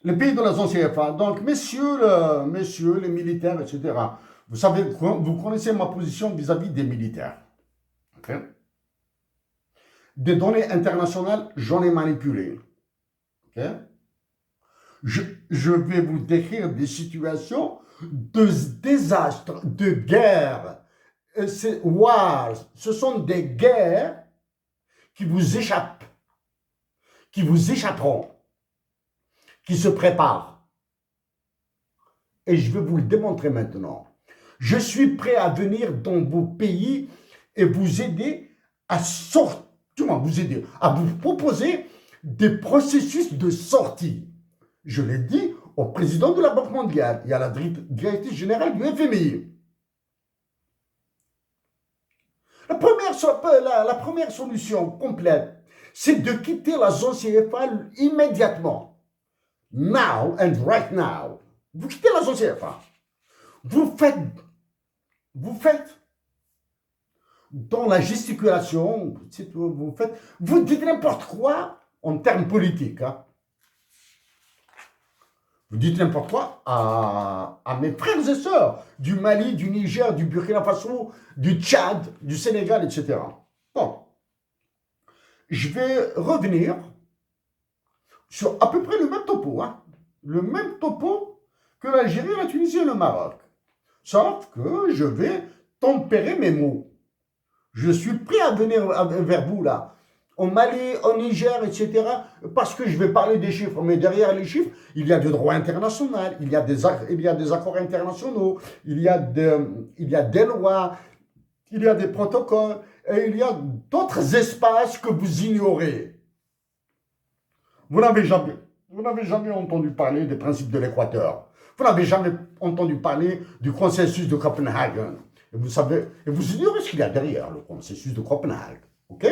Les pays de la zone CFA. Donc, messieurs les militaires, etc. Vous savez, vous connaissez ma position vis-à-vis des militaires. Ok. Des données internationales, j'en ai manipulé. Ok. Je vais vous décrire des situations de désastre, de guerre. Ce sont des guerres qui vous échappent, qui vous échapperont, qui se préparent. Et je vais vous le démontrer maintenant. Je suis prêt à venir dans vos pays et vous aider à sortir, vous aider, à vous proposer des processus de sortie. Je l'ai dit au président de la Banque mondiale et à la directrice générale du FMI. La première solution complète, c'est de quitter la zone CFA immédiatement. Now and right now. Vous quittez la zone CFA. Vous faites dans la gesticulation, vous dites n'importe quoi en termes politiques. Hein. Vous dites n'importe quoi à mes frères et sœurs du Mali, du Niger, du Burkina Faso, du Tchad, du Sénégal, etc. Bon. Je vais revenir sur à peu près le même topo. Hein. Le même topo que l'Algérie, la Tunisie et le Maroc. Sauf que je vais tempérer mes mots. Je suis prêt à venir vers vous là, au Mali, au Niger, etc. Parce que je vais parler des chiffres. Mais derrière les chiffres, il y a du droit international, il y a des accords internationaux, il y a des lois, il y a des protocoles, et il y a d'autres espaces que vous ignorez. Vous n'avez jamais entendu parler des principes de l'Équateur. Vous n'avez jamais entendu parler du consensus de Copenhague. Et vous ignorez ce qu'il y a derrière le consensus de Copenhague. OK?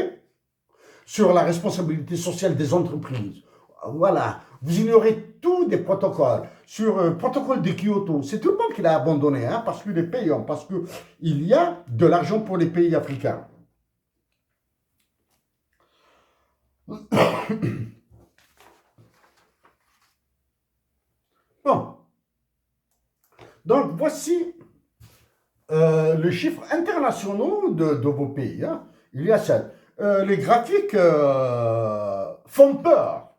Sur la responsabilité sociale des entreprises. Voilà. Vous ignorez tous des protocoles. Sur le protocole de Kyoto, c'est tout le monde qui l'a abandonné, hein, parce qu'il est payant, parce qu'il y a de l'argent pour les pays africains. Bon. Donc, voici les chiffres internationaux de vos pays. Hein. Il y a ça. Les graphiques font peur.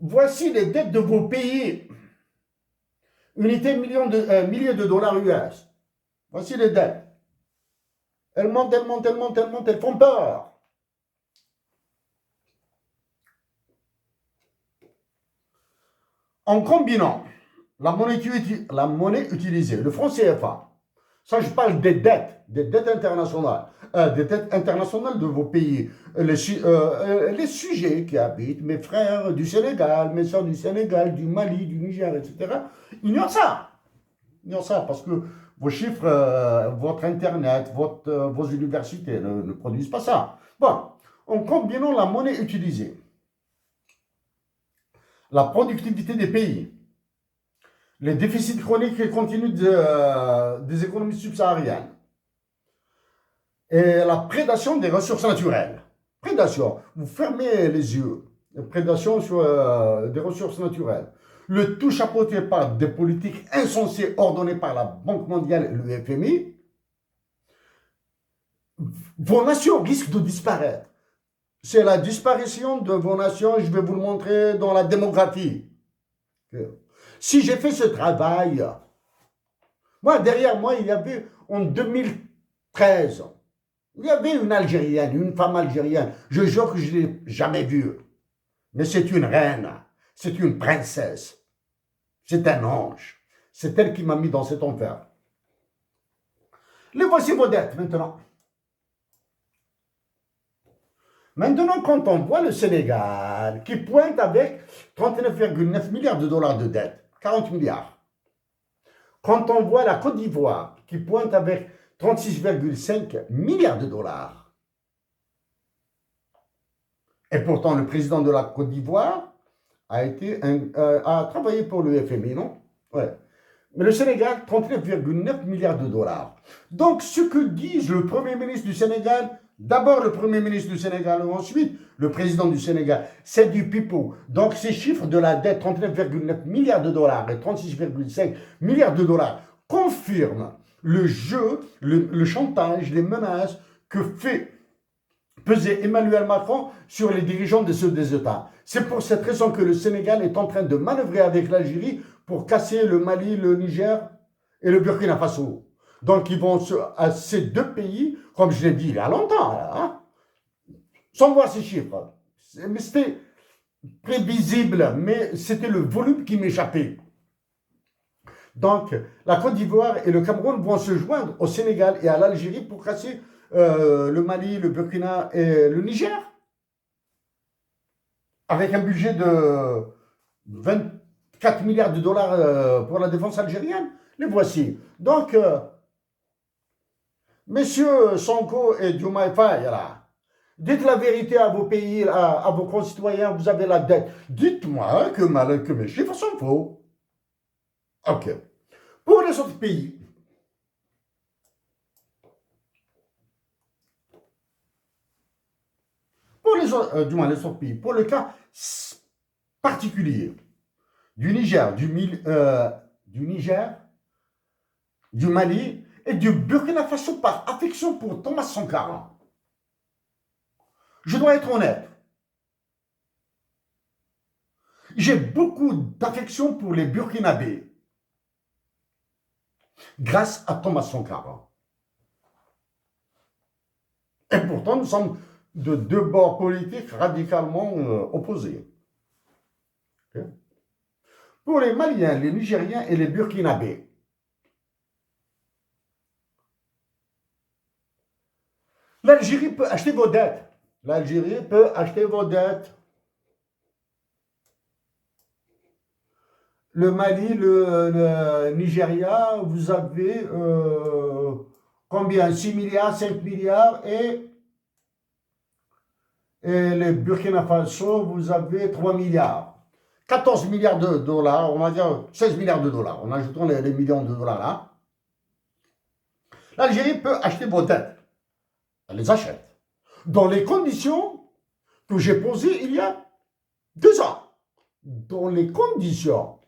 Voici les dettes de vos pays. Unité milliers de dollars US. Voici les dettes. Elles montent, elles font peur. En combinant la monnaie utilisée, le franc CFA, ça je parle des dettes internationales, de vos pays, les sujets qui habitent, mes frères du Sénégal, mes soeurs du Sénégal, du Mali, du Niger, etc., ignorent ça. Ignorent ça parce que vos chiffres, votre Internet, vos universités ne produisent pas ça. Bon, en combinant la monnaie utilisée, la productivité des pays, les déficits chroniques et continus des économies subsahariennes et la prédation des ressources naturelles. Prédation, vous fermez les yeux. Prédation sur des ressources naturelles. Le tout chapeauté par des politiques insensées ordonnées par la Banque mondiale et le FMI. Vos nations risquent de disparaître. C'est la disparition de vos nations, je vais vous le montrer dans la démographie. Si j'ai fait ce travail, moi, derrière moi, il y avait, en 2013, il y avait une Algérienne, une femme algérienne. Je jure que je ne l'ai jamais vue. Mais c'est une reine, c'est une princesse, c'est un ange. C'est elle qui m'a mis dans cet enfer. Les voici vos dettes maintenant. Maintenant, quand on voit le Sénégal qui pointe avec 39,9 milliards de dollars de dette, 40 milliards. Quand on voit la Côte d'Ivoire qui pointe avec 36,5 milliards de dollars. Et pourtant, le président de la Côte d'Ivoire a travaillé pour le FMI, non? Ouais. Mais le Sénégal, 39,9 milliards de dollars. Donc, ce que dit le Premier ministre du Sénégal, D'abord le Premier ministre du Sénégal, et ensuite le président du Sénégal. C'est du pipeau. Donc ces chiffres de la dette, 39,9 milliards de dollars et 36,5 milliards de dollars, confirment le jeu, le chantage, les menaces que fait peser Emmanuel Macron sur les dirigeants de ceux des États. C'est pour cette raison que le Sénégal est en train de manœuvrer avec l'Algérie pour casser le Mali, le Niger et le Burkina Faso. Donc ils vont à ces deux pays, comme je l'ai dit il y a longtemps, là, hein, sans voir ces chiffres. Mais c'était prévisible, mais c'était le volume qui m'échappait. Donc la Côte d'Ivoire et le Cameroun vont se joindre au Sénégal et à l'Algérie pour casser le Mali, le Burkina et le Niger, avec un budget de 24 milliards de dollars pour la défense algérienne. Les voici. Donc, messieurs Sonko et Diomaye Faye, là, dites la vérité à vos pays, à vos concitoyens, vous avez la dette. Dites-moi que mes chiffres sont faux. Ok. Pour les autres pays, les autres pays, pour le cas particulier du Niger, du Mali et du Burkina Faso par affection pour Thomas Sankara. Je dois être honnête. J'ai beaucoup d'affection pour les Burkinabés grâce à Thomas Sankara. Et pourtant, nous sommes de deux bords politiques radicalement opposés. Okay. Pour les Maliens, les Nigériens et les Burkinabés, l'Algérie peut acheter vos dettes. L'Algérie peut acheter vos dettes. Le Mali, le Nigeria, vous avez combien? 6 milliards, 5 milliards et le Burkina Faso, vous avez 3 milliards. 14 milliards de dollars, on va dire 16 milliards de dollars, en ajoutant les millions de dollars là. L'Algérie peut acheter vos dettes. Elle les achète. Dans les conditions que j'ai posées il y a 2 ans. Dans les conditions.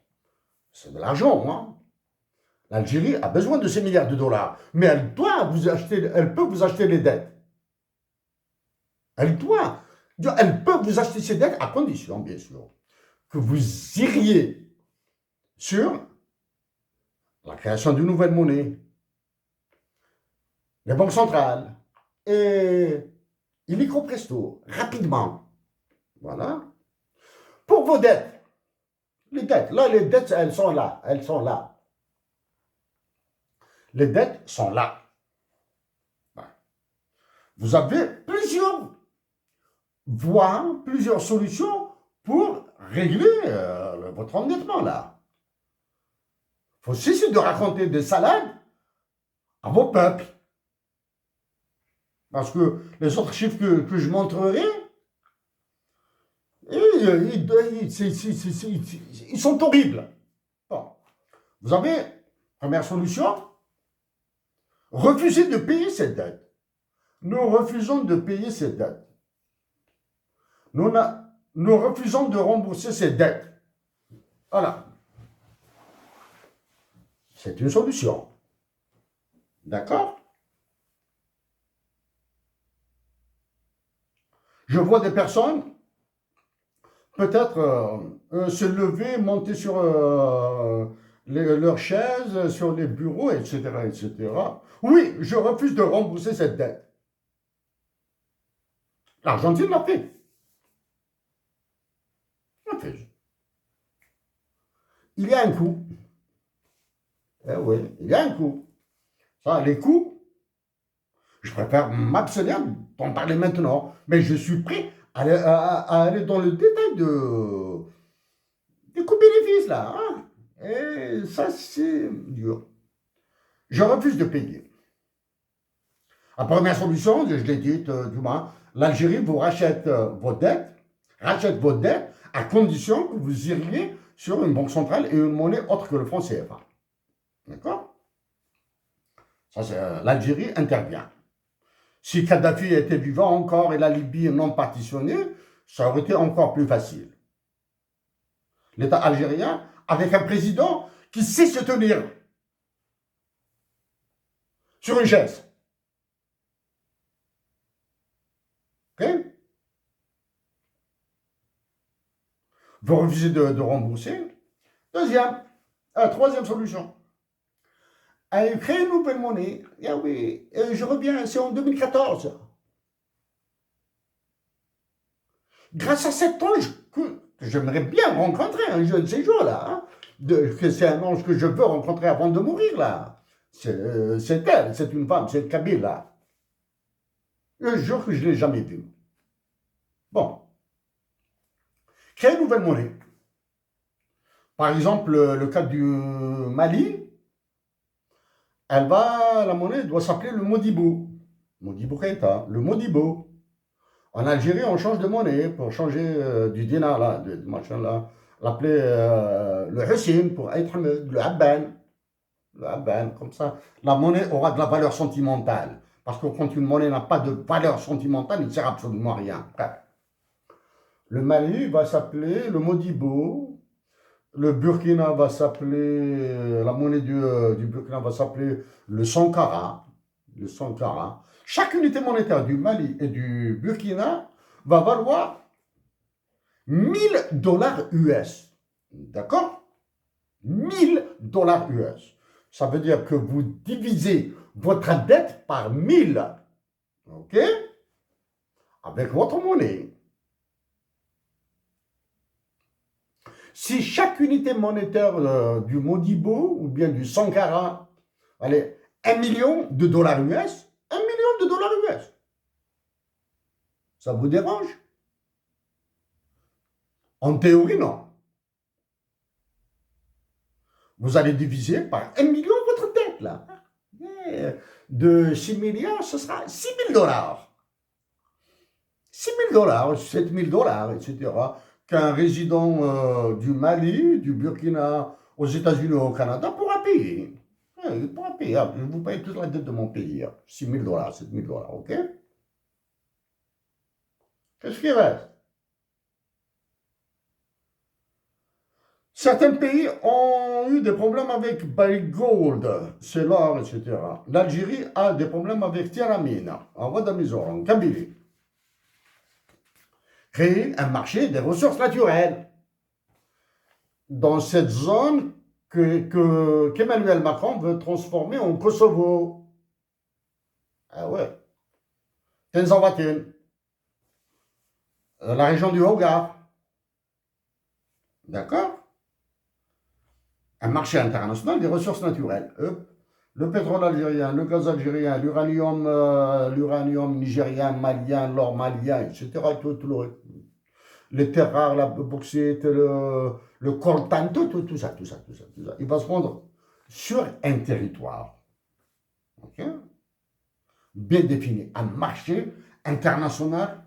C'est de l'argent, hein. L'Algérie a besoin de ces milliards de dollars. Mais elle peut vous acheter les dettes. Elle peut vous acheter ces dettes à condition, bien sûr, que vous iriez sur la création d'une nouvelle monnaie, les banques centrales, et illico presto, rapidement. Voilà. Pour vos dettes, les dettes, elles sont là. Les dettes sont là. Vous avez plusieurs voies, plusieurs solutions pour régler votre endettement là. Il faut cesser de raconter des salades à vos peuples. Parce que les autres chiffres que je montrerai, ils sont horribles. Bon. Vous avez, première solution, refuser de payer cette dette. Nous refusons de payer ces dettes. Nous refusons de rembourser ces dettes. Voilà. C'est une solution. D'accord? Je vois des personnes peut-être se lever, monter sur leurs chaises, sur les bureaux, etc., etc. Oui, je refuse de rembourser cette dette. L'Argentine l'a fait. Il y a un coût. Eh oui, il y a un coût. Ça, les coûts, je préfère m'abstenir d'en parler maintenant. Mais je suis prêt à aller dans le détail des coûts-bénéfices, là. Hein. Et ça, c'est dur. Je refuse de payer. La première solution, je l'ai dit, du moins, l'Algérie vous rachète vos dettes, à condition que vous iriez sur une banque centrale et une monnaie autre que le franc CFA. D'accord? Ça, c'est l'Algérie intervient. Si Kadhafi était vivant encore et la Libye non partitionnée, ça aurait été encore plus facile. L'État algérien, avec un président qui sait se tenir sur une chaise. Okay. Vous refusez de rembourser. Troisième solution. Créer une nouvelle monnaie. Ah oui, je reviens, c'est en 2014. Grâce à cet ange que j'aimerais bien rencontrer un jeu de ces jours-là, hein, que c'est un ange que je veux rencontrer avant de mourir, là. C'est elle, c'est une femme, c'est Kabyle, là. Je jure que je ne l'ai jamais vu. Bon. Créer une nouvelle monnaie. Par exemple, le cas du Mali, la monnaie doit s'appeler le Modibo. Modibo Keita, le Modibo. En Algérie, on change de monnaie pour changer du dinar, là, de machin là. L'appeler le Hussein pour être le Abban. Le Abban, comme ça. La monnaie aura de la valeur sentimentale. Parce que quand une monnaie n'a pas de valeur sentimentale, il ne sert absolument à rien. Le Mali va s'appeler le Modibo. Le Burkina va s'appeler, la monnaie du Burkina va s'appeler le Sankara. Le Sankara. Chaque unité monétaire du Mali et du Burkina va valoir 1000 dollars US. D'accord? 1000 dollars US. Ça veut dire que vous divisez votre dette par 1000. OK? Avec votre monnaie. Si chaque unité monétaire du Modibo ou bien du Sankara, allez, 1 million de dollars US, 1 million de dollars US. Ça vous dérange? En théorie, non. Vous allez diviser par 1 million votre dette, là. De 6 milliards, ce sera 6 000 dollars. 6 000 dollars, 7 000 dollars, etc. Qu'un résident du Mali, du Burkina, aux États-Unis ou au Canada pourra payer. Il pourra payer. Je vous paye toute la dette de mon pays. 6 000 dollars, 7 000 dollars, OK? Qu'est-ce qui reste? Certains pays ont eu des problèmes avec Barrick Gold, c'est l'or, etc. L'Algérie a des problèmes avec Tiamina, en Ouadamizor, en Kabylie. Créer un marché des ressources naturelles dans cette zone qu'Emmanuel Macron veut transformer en Kosovo. Ah ouais. Tenzanvatin, la région du Hogar. D'accord? Un marché international des ressources naturelles. Le pétrole algérien, le gaz algérien, l'uranium nigérien, malien, l'or malien, etc. Les terres rares, la bauxite, le coltan, tout ça. Il va se prendre sur un territoire. OK? Bien défini. Un marché international,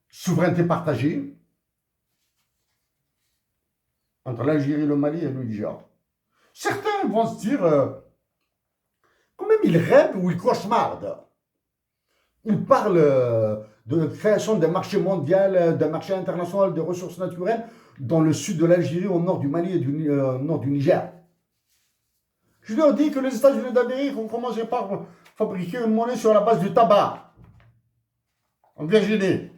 souveraineté partagée, entre l'Algérie, le Mali et le Niger. Certains vont se dire, quand même, ils rêvent ou ils cauchemardent. Ils parlent de création d'un marché mondial, d'un marché international des ressources naturelles dans le sud de l'Algérie, au nord du Mali et au nord du Niger. Je leur dis que les États-Unis d'Amérique ont commencé par fabriquer une monnaie sur la base du tabac en Virginie.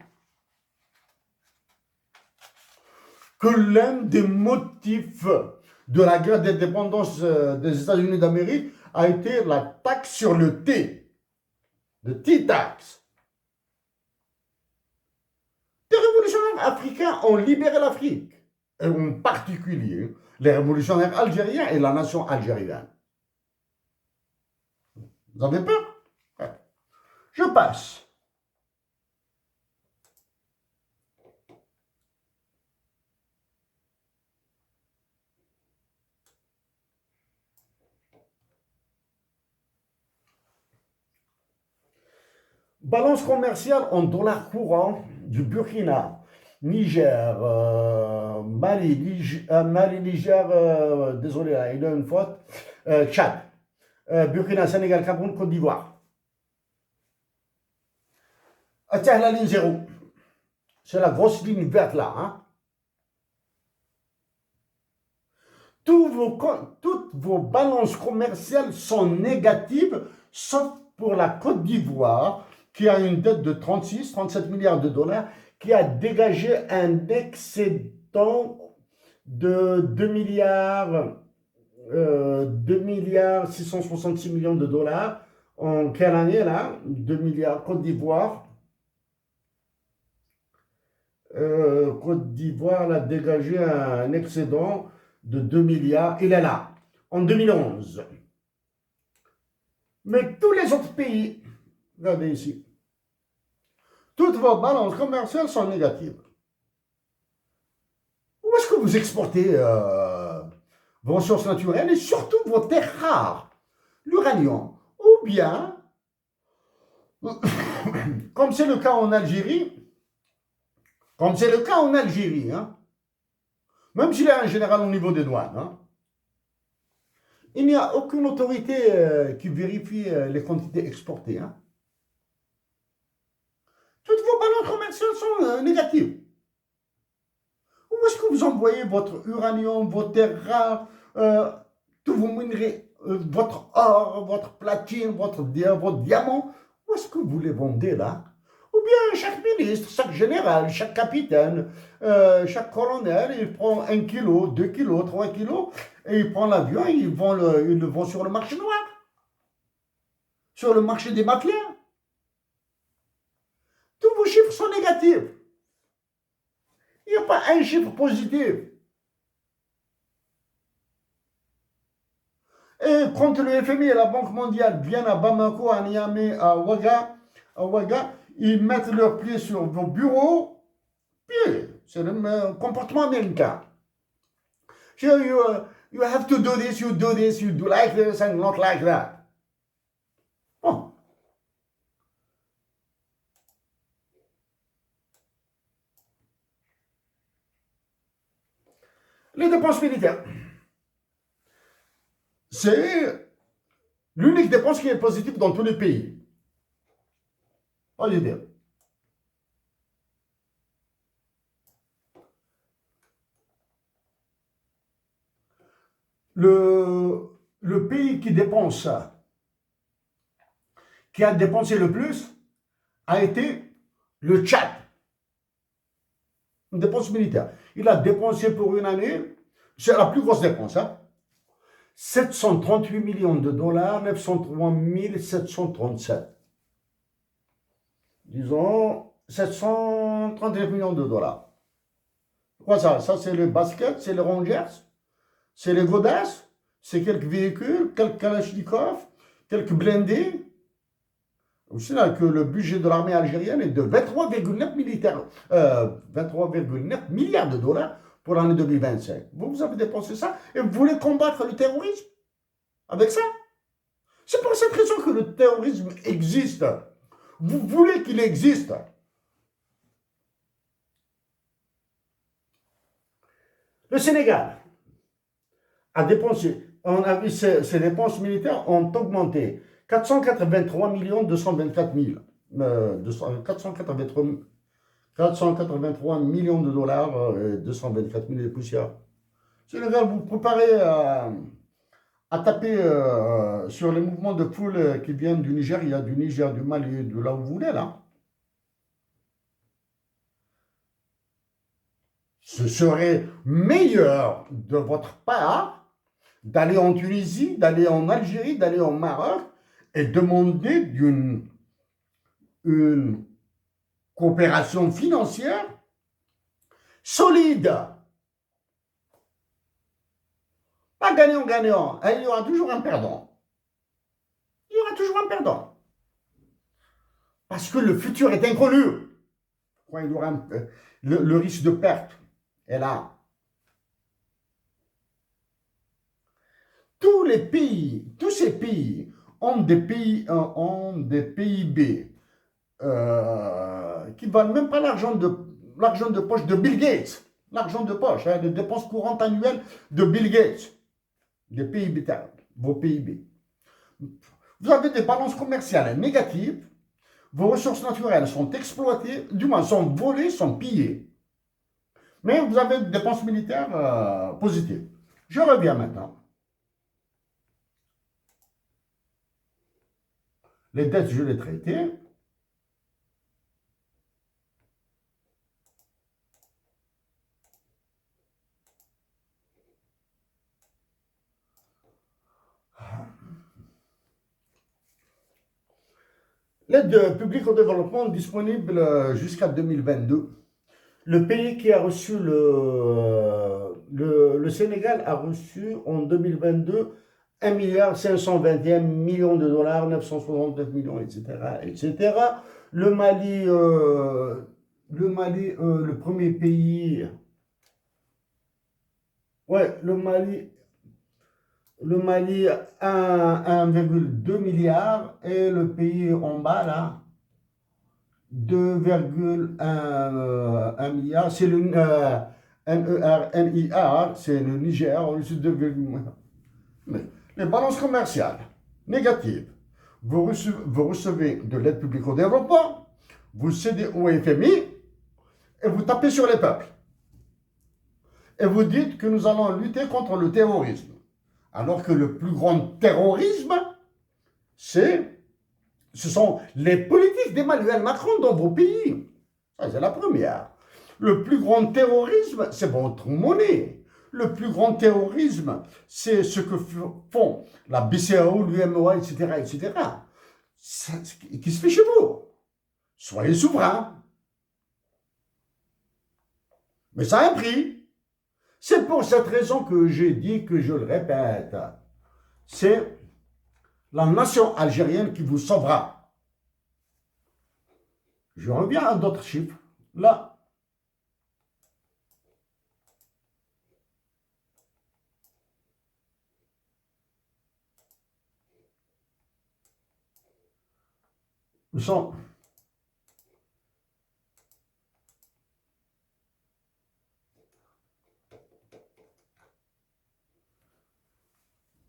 Que l'un des motifs de la guerre d'indépendance des États-Unis d'Amérique a été la taxe sur le thé, le tea tax. Les révolutionnaires africains ont libéré l'Afrique, et en particulier les révolutionnaires algériens et la nation algérienne. Vous avez peur? Je passe. Balance commerciale en dollars courants du Burkina, Niger, Mali, Niger, désolé, il y a une faute, Tchad. Burkina, Sénégal, Cameroun, Côte d'Ivoire. Tiens, la ligne zéro. C'est la grosse ligne verte là. Hein. Toutes vos balances commerciales sont négatives, sauf pour la Côte d'Ivoire, qui a une dette de 37 milliards de dollars, qui a dégagé un excédent de 2 milliards 666 millions de dollars. En quelle année là? 2 milliards. Côte d'Ivoire. Côte d'Ivoire a dégagé un excédent de 2 milliards. Il est là, en 2011. Mais tous les autres pays, regardez ici, toutes vos balances commerciales sont négatives. Où est-ce que vous exportez vos ressources naturelles et surtout vos terres rares, l'uranium, ou bien, comme c'est le cas en Algérie, hein, même s'il y a un général au niveau des douanes, hein, il n'y a aucune autorité qui vérifie les quantités exportées. Hein. Toutes vos balances commerciales sont négatives. Où est-ce que vous envoyez votre uranium, vos terres rares, tous vos minerais, votre or, votre platine, votre diamant? Où est-ce que vous les vendez là? Ou bien chaque ministre, chaque général, chaque capitaine, chaque colonel, il prend 1 kilo, 2 kilos, 3 kilos, et il prend l'avion et il le vend sur le marché noir, sur le marché des mafias. Tous vos chiffres sont négatifs. Il n'y a pas un chiffre positif. Et quand le FMI et la Banque mondiale viennent à Bamako, à Niamey, à Ouaga, ils mettent leurs pieds sur vos bureaux, puis c'est le comportement américain. So you have to do this, you do like this and not like that. Bon. Les dépenses militaires. C'est l'unique dépense qui est positive dans tous les pays. Pas dire. Le pays qui dépense, qui a dépensé le plus, a été le Tchad. Une dépense militaire. Il a dépensé pour une année, c'est la plus grosse dépense, hein, 738 millions de dollars, 903 737. Disons 739 millions de dollars. Quoi ça? Ça, c'est le basket, c'est les Rangers, c'est les Godasses, c'est quelques véhicules, quelques Kalachnikov, quelques blindés. Vous savez que le budget de l'armée algérienne est de 23,9 milliards de dollars pour l'année 2025. Vous avez dépensé ça et vous voulez combattre le terrorisme avec ça? C'est pour cette raison que le terrorisme existe. Vous voulez qu'il existe. Le Sénégal a dépensé, on a vu ses dépenses militaires ont augmenté. 483 224 000. 483 millions de dollars, 224 000 de poussières. Sénégal, vous préparez à taper sur les mouvements de foule qui viennent du Nigeria, du Niger, du Mali, de là où vous voulez, là. Ce serait meilleur de votre part d'aller en Tunisie, d'aller en Algérie, d'aller au Maroc et demander une coopération financière solide. Pas gagnant-gagnant. Il y aura toujours un perdant. Il y aura toujours un perdant. Parce que le futur est inconnu. Quand il y aura le risque de perte est là. Tous ces pays ont des PIB qui ne valent même pas l'argent de poche de Bill Gates. L'argent de poche, les dépenses courantes annuelles de Bill Gates. Des PIB, vos PIB. Vous avez des balances commerciales négatives, vos ressources naturelles sont exploitées, du moins sont volées, sont pillées. Mais vous avez des dépenses militaires positives. Je reviens maintenant. Les dettes, je les traitées. L'aide publique au développement disponible jusqu'à 2022. Le pays qui a reçu le Sénégal a reçu en 2022 1,521 milliard de dollars, 969 millions, etc., etc. Le Mali, le premier pays, ouais, le Mali 1,2 milliard et le pays en bas là, 2,1 milliard, c'est le NIR, c'est le Niger, c'est 2,1. Mais les balances commerciales négatives, vous recevez de l'aide publique au développement, vous cédez au FMI et vous tapez sur les peuples. Et vous dites que nous allons lutter contre le terrorisme. Alors que le plus grand terrorisme, ce sont les politiques d'Emmanuel Macron dans vos pays. Ça, c'est la première. Le plus grand terrorisme, c'est votre monnaie. Le plus grand terrorisme, c'est ce que font la BCAO, l'UMOA, etc., etc. Qui se fait chez vous. Soyez souverains. Mais ça a un prix. C'est pour cette raison que j'ai dit, que je le répète, c'est la nation algérienne qui vous sauvera. Je reviens à d'autres chiffres. Là, nous sommes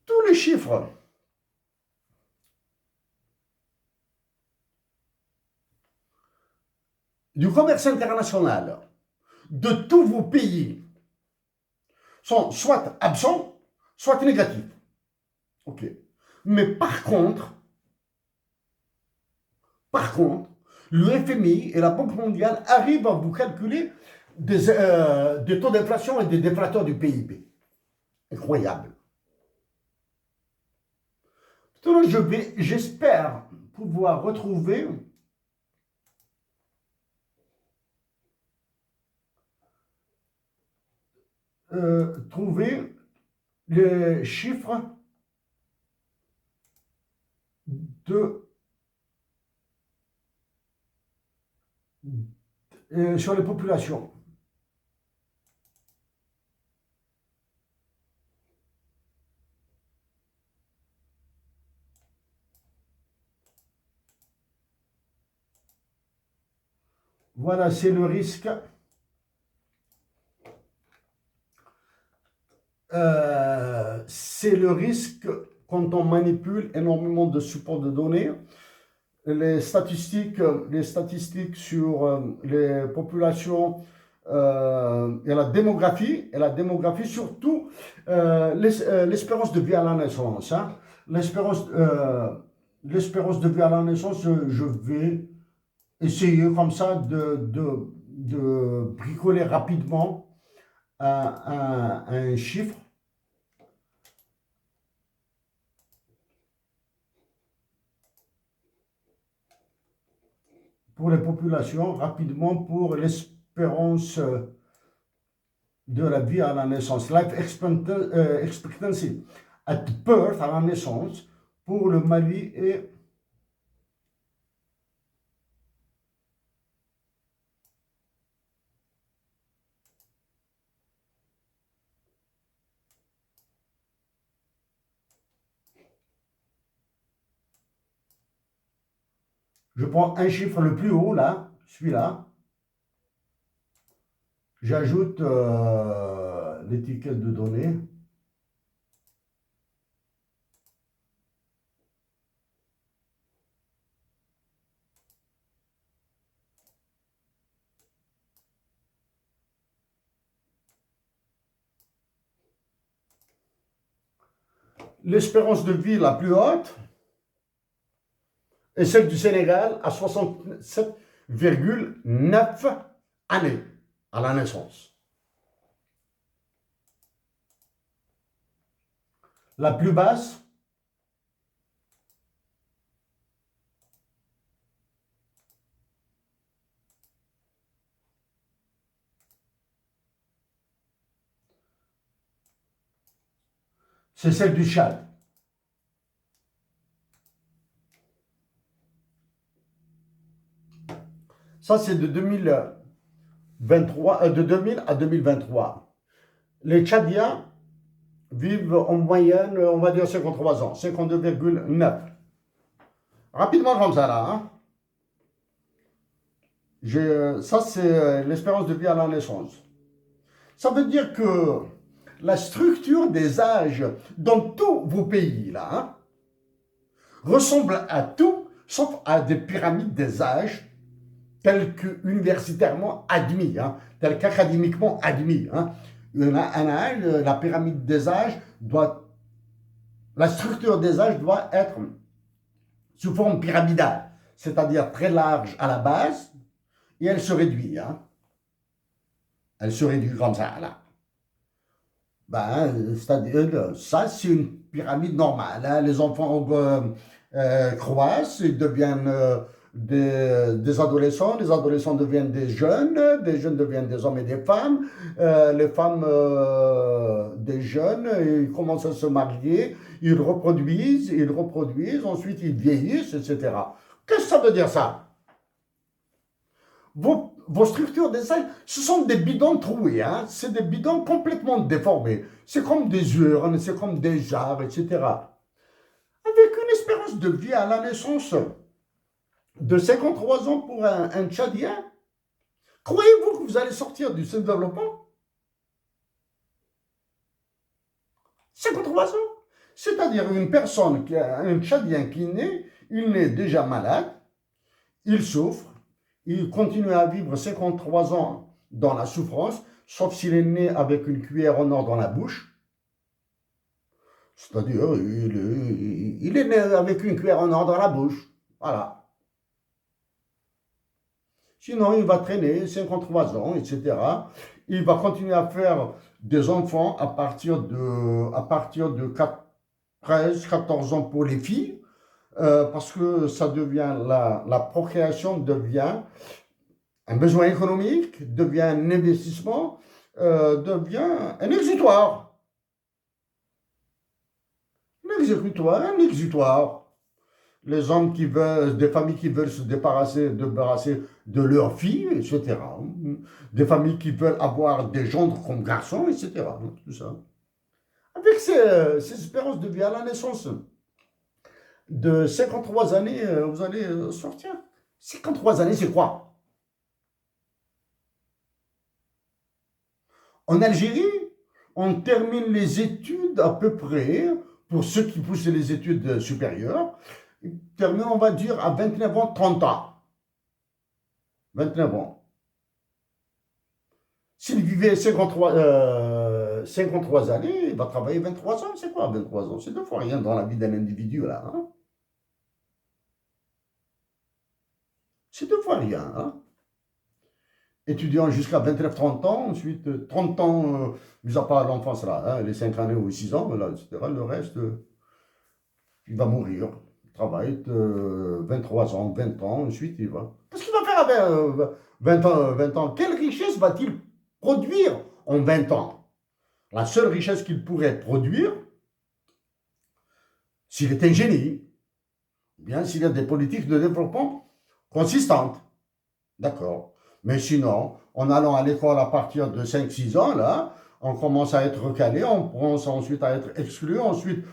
tous les chiffres du commerce international de tous vos pays sont soit absents, soit négatifs. OK. Mais le FMI et la Banque mondiale arrivent à vous calculer des taux d'inflation et des déflateurs du PIB. Incroyable. J'espère pouvoir retrouver trouver les chiffres de, sur les populations. Voilà, c'est le risque. C'est le risque quand on manipule énormément de supports de données. Les statistiques sur les populations et la démographie surtout l'espérance de vie à la naissance. Hein. L'espérance de vie à la naissance, je vais essayer comme ça de bricoler rapidement un chiffre pour les populations, rapidement pour l'espérance de la vie à la naissance, life expectancy at birth, à la naissance, pour le Mali et je prends un chiffre le plus haut là, celui-là, j'ajoute l'étiquette de données. l'espérance de vie la plus haute est celle du Sénégal à 67,9 années à la naissance. La plus basse, c'est celle du Tchad. Ça, c'est de 2023, de 2000 à 2023. Les Tchadiens vivent en moyenne, on va dire 53 ans, 52,9. Rapidement comme ça, là. Hein. Ça, c'est l'espérance de vie à la naissance. Ça veut dire que la structure des âges dans tous vos pays, là, hein, ressemble à tout, sauf à des pyramides des âges telles qu'universitairement admis, hein, telles qu'académiquement admis. Hein. Un âge, la pyramide des âges la structure des âges doit être sous forme pyramidale, c'est-à-dire très large à la base, et elle se réduit. Hein. Elle se réduit comme ça, là. Ben, c'est-à-dire, ça, c'est une pyramide normale. Hein. Les enfants croissent, ils deviennent des adolescents, les adolescents deviennent des jeunes deviennent des hommes et des femmes, les femmes des jeunes, ils commencent à se marier, ils reproduisent, ensuite ils vieillissent, etc. Qu'est-ce que ça veut dire ça? Vos structures des selles, ce sont des bidons troués, hein? C'est des bidons complètement déformés. C'est comme des urnes, c'est comme des jarres, etc. Avec une espérance de vie à la naissance de 53 ans pour un Tchadien, croyez-vous que vous allez sortir du sous-développement? 53 ans. C'est-à-dire une personne, un Tchadien qui naît, il naît déjà malade, il souffre, il continue à vivre 53 ans dans la souffrance, sauf s'il est né avec une cuillère en or dans la bouche. C'est-à-dire, il est né avec une cuillère en or dans la bouche. Voilà. Sinon, il va traîner 53 ans, etc. Il va continuer à faire des enfants à partir de 13, 14 ans pour les filles, parce que ça devient, la procréation devient un besoin économique, devient un investissement, devient un exutoire. Un exutoire. Les hommes des familles qui veulent se débarrasser de leurs filles, etc. Des familles qui veulent avoir des gendres comme garçons, etc. Tout ça. Avec ces espérances de vie à la naissance de 53 années, vous allez sortir. 53 années, c'est quoi? En Algérie, on termine les études à peu près, pour ceux qui poussent les études supérieures, termine, on va dire, à 29 ans, 30 ans. 29 ans. S'il vivait 53 années, il va travailler 23 ans. C'est quoi 23 ans? C'est deux fois rien dans la vie d'un individu, là. Hein? C'est deux fois rien. Hein? Étudiant jusqu'à 29-30 ans, ensuite 30 ans, mis à part l'enfance, là, hein, les 5 années ou 6 ans, là, etc. Le reste, il va mourir. Il travaille 23 ans, 20 ans, ensuite il va. Qu'est-ce qu'il va faire avec 20 ans, 20 ans? Quelle richesse va-t-il produire en 20 ans? La seule richesse qu'il pourrait produire, s'il est un génie, bien s'il y a des politiques de développement consistantes. D'accord. Mais sinon, en allant à l'école à partir de 5-6 ans, là, on commence à être recalé, on commence ensuite à être exclu, ensuite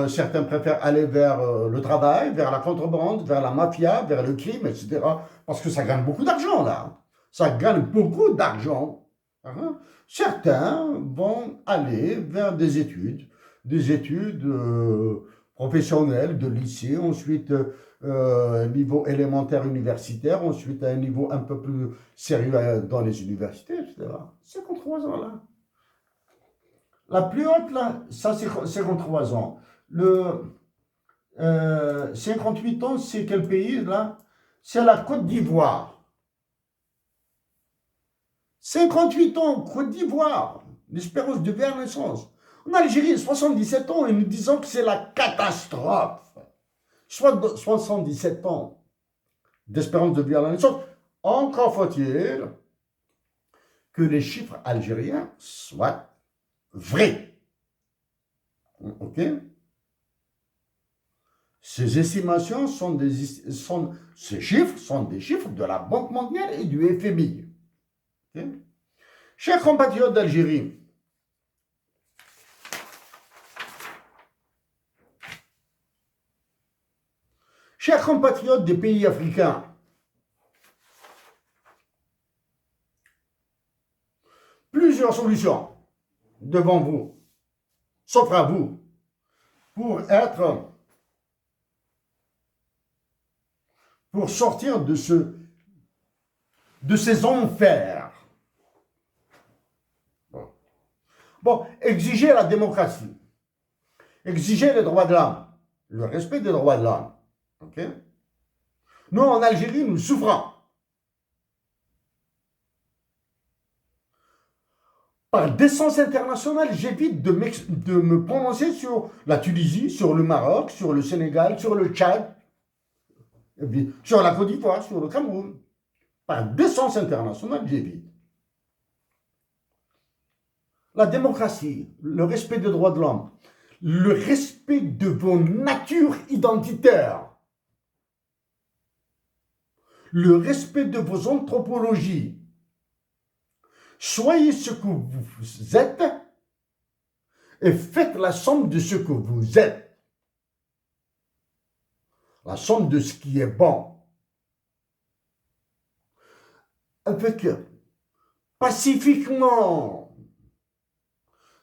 certains préfèrent aller vers le travail, vers la contrebande, vers la mafia, vers le crime, etc. Parce que ça gagne beaucoup d'argent, là. Ça gagne beaucoup d'argent. Hein. Certains vont aller vers des études professionnelles, de lycée, ensuite niveau élémentaire universitaire, ensuite un niveau un peu plus sérieux dans les universités, etc. 53 ans là. La plus haute, là, ça c'est 53 ans. Le 58 ans, c'est quel pays, là? C'est la Côte d'Ivoire. 58 ans, Côte d'Ivoire. L'espérance de vie à naissance. En Algérie, 77 ans, et nous disons que c'est la catastrophe. Soit 77 ans d'espérance de vie à la naissance. Encore faut-il que les chiffres algériens soient vrais. OK? Ces estimations ces chiffres sont des chiffres de la Banque mondiale et du FMI. Okay? Chers compatriotes d'Algérie, chers compatriotes des pays africains, plusieurs solutions devant vous, s'offrent à vous, pour sortir de ces enfers. Bon, exiger la démocratie, exiger les droits de l'homme, le respect des droits de l'homme. Okay? Nous, en Algérie, nous souffrons. Par décence internationale, j'évite de me prononcer sur la Tunisie, sur le Maroc, sur le Sénégal, sur le Tchad, sur la Côte d'Ivoire, sur le Cameroun. Par décence internationale, j'évite. La démocratie, le respect des droits de l'homme, le respect de vos natures identitaires, le respect de vos anthropologies. Soyez ce que vous êtes et faites la somme de ce que vous êtes. La somme de ce qui est bon. Avec pacifiquement,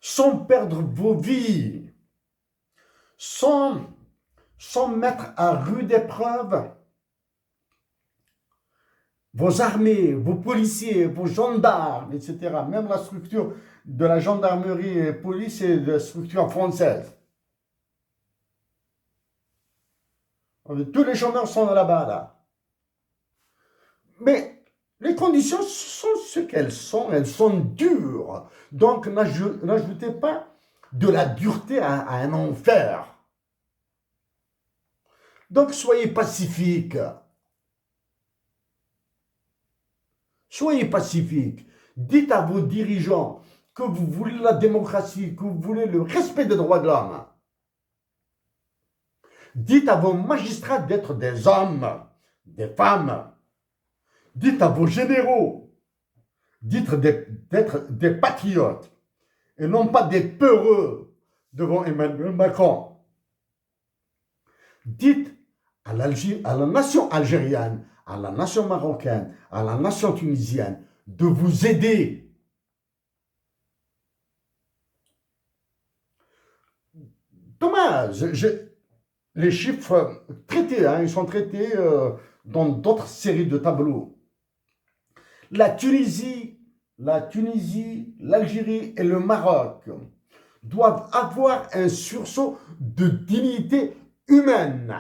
sans perdre vos vies, sans mettre à rude épreuve vos armées, vos policiers, vos gendarmes, etc. Même la structure de la gendarmerie et police est de structure française. Tous les chômeurs sont là-bas, là. Mais les conditions sont ce qu'elles sont dures. Donc, n'ajoutez pas de la dureté à un enfer. Donc, soyez pacifiques. Soyez pacifiques. Dites à vos dirigeants que vous voulez la démocratie, que vous voulez le respect des droits de l'homme. Dites à vos magistrats d'être des hommes, des femmes. Dites à vos généraux d'être des patriotes et non pas des peureux devant Emmanuel Macron. Dites à la nation algérienne, à la nation marocaine, à la nation tunisienne de vous aider. Dommage, les chiffres traités, ils sont traités dans d'autres séries de tableaux. La Tunisie, l'Algérie et le Maroc doivent avoir un sursaut de dignité humaine.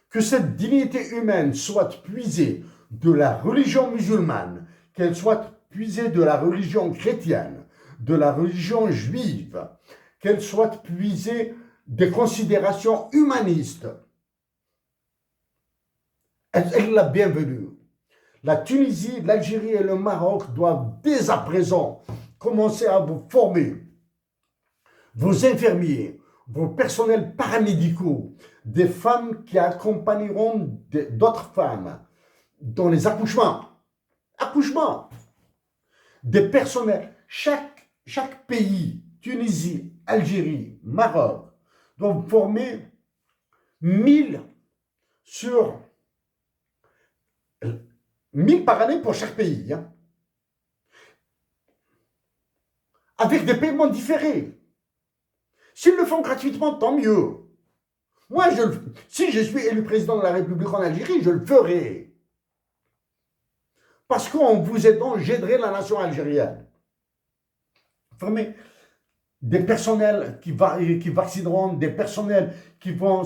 Que cette dignité humaine soit puisée de la religion musulmane, qu'elle soit puisée de la religion chrétienne, de la religion juive, qu'elle soit puisée des considérations humanistes. Elle est la bienvenue. La Tunisie, l'Algérie et le Maroc doivent dès à présent commencer à vous former. Vos infirmiers, vos personnels paramédicaux, des femmes qui accompagneront d'autres femmes dans les accouchements. Des personnels. Chaque pays, Tunisie, Algérie, Maroc, doivent former 1000 par année pour chaque pays. Avec des paiements différés. S'ils le font gratuitement, tant mieux. Moi, si je suis élu président de la République en Algérie, je le ferai. Parce qu'en vous aidant, j'aiderai la nation algérienne. fermé. Des personnels qui vaccineront, des personnels qui vont